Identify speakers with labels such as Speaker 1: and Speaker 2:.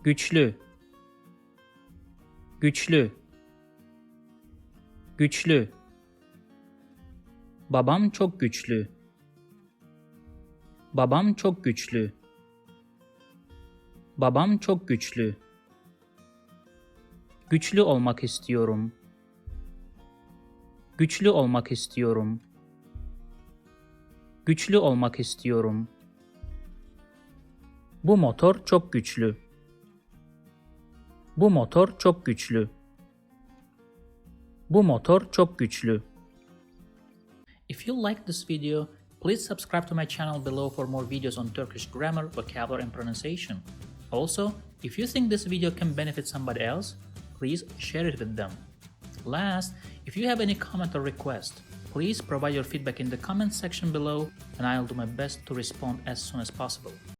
Speaker 1: Güçlü, güçlü, güçlü. Babam çok güçlü. Babam çok güçlü. Babam çok güçlü. Güçlü olmak istiyorum. Güçlü olmak istiyorum. Güçlü olmak istiyorum. Bu motor çok güçlü. Bu motor çok güçlü. Bu motor çok güçlü. If you like this video, please subscribe to my channel below for more videos on Turkish grammar, vocabulary and pronunciation. Also, if you think this video can benefit somebody else, please share it with them. Last, if you have any comment or request, please provide your feedback in the comment section below and I'll do my best to respond as soon as possible.